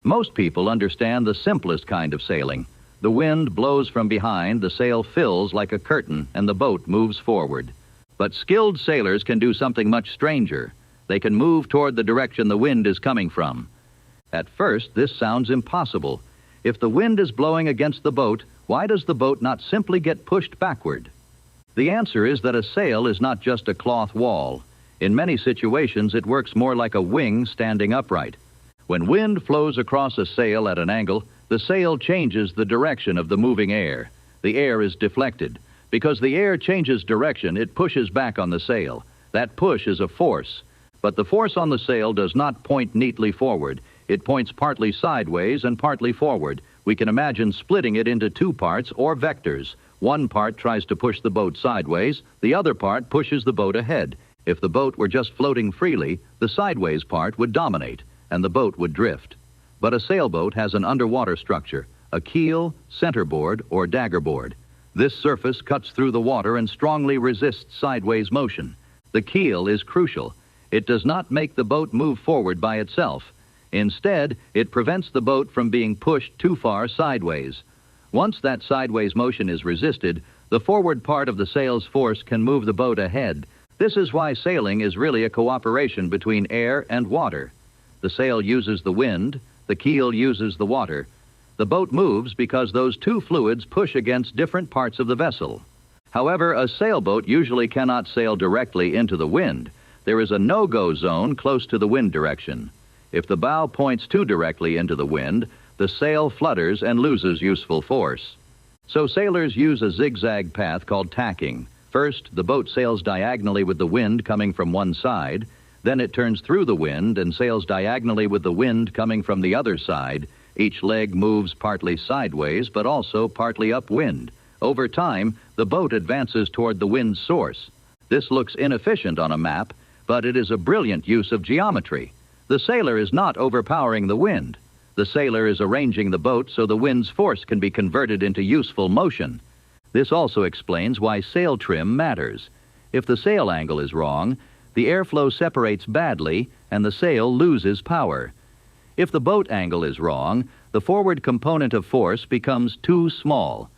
Most people understand the simplest kind of sailing. The wind blows from behind, the sail fills like a curtain, and the boat moves forward. But skilled sailors can do something much stranger. They can move toward the direction the wind is coming from. At first, this sounds impossible. If the wind is blowing against the boat, why does the boat not simply get pushed backward? The answer is that a sail is not just a cloth wall. In many situations, it works more like a wing standing upright. When wind flows across a sail at an angle, the sail changes the direction of the moving air. The air is deflected. Because the air changes direction, it pushes back on the sail. That push is a force. But the force on the sail does not point neatly forward. It points partly sideways and partly forward. We can imagine splitting it into two parts or vectors. One part tries to push the boat sideways. The other part pushes the boat ahead. If the boat were just floating freely, the sideways part would dominate, and the boat would drift. But a sailboat has an underwater structure, a keel, centerboard, or daggerboard. This surface cuts through the water and strongly resists sideways motion. The keel is crucial. It does not make the boat move forward by itself. Instead, it prevents the boat from being pushed too far sideways. Once that sideways motion is resisted, the forward part of the sail's force can move the boat ahead. This is why sailing is really a cooperation between air and water. The sail uses the wind, the keel uses the water. The boat moves because those two fluids push against different parts of the vessel. However, a sailboat usually cannot sail directly into the wind. There is a no-go zone close to the wind direction. If the bow points too directly into the wind, the sail flutters and loses useful force. So sailors use a zigzag path called tacking. First, the boat sails diagonally with the wind coming from one side. Then it turns through the wind and sails diagonally with the wind coming from the other side. Each leg moves partly sideways, but also partly upwind. Over time, the boat advances toward the wind's source. This looks inefficient on a map, but it is a brilliant use of geometry. The sailor is not overpowering the wind. The sailor is arranging the boat so the wind's force can be converted into useful motion. This also explains why sail trim matters. If the sail angle is wrong, the airflow separates badly and the sail loses power. If the boat angle is wrong, the forward component of force becomes too small.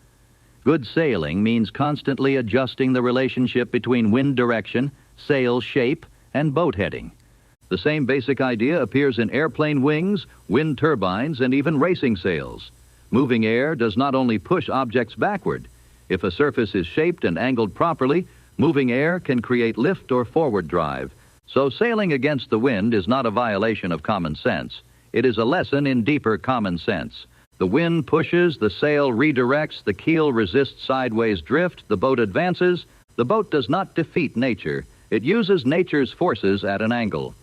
Good sailing means constantly adjusting the relationship between wind direction, sail shape, and boat heading. The same basic idea appears in airplane wings, wind turbines, and even racing sails. Moving air does not only push objects backward. If a surface is shaped and angled properly, moving air can create lift or forward drive. So sailing against the wind is not a violation of common sense. It is a lesson in deeper common sense. The wind pushes, the sail redirects, the keel resists sideways drift, the boat advances. The boat does not defeat nature. It uses nature's forces at an angle.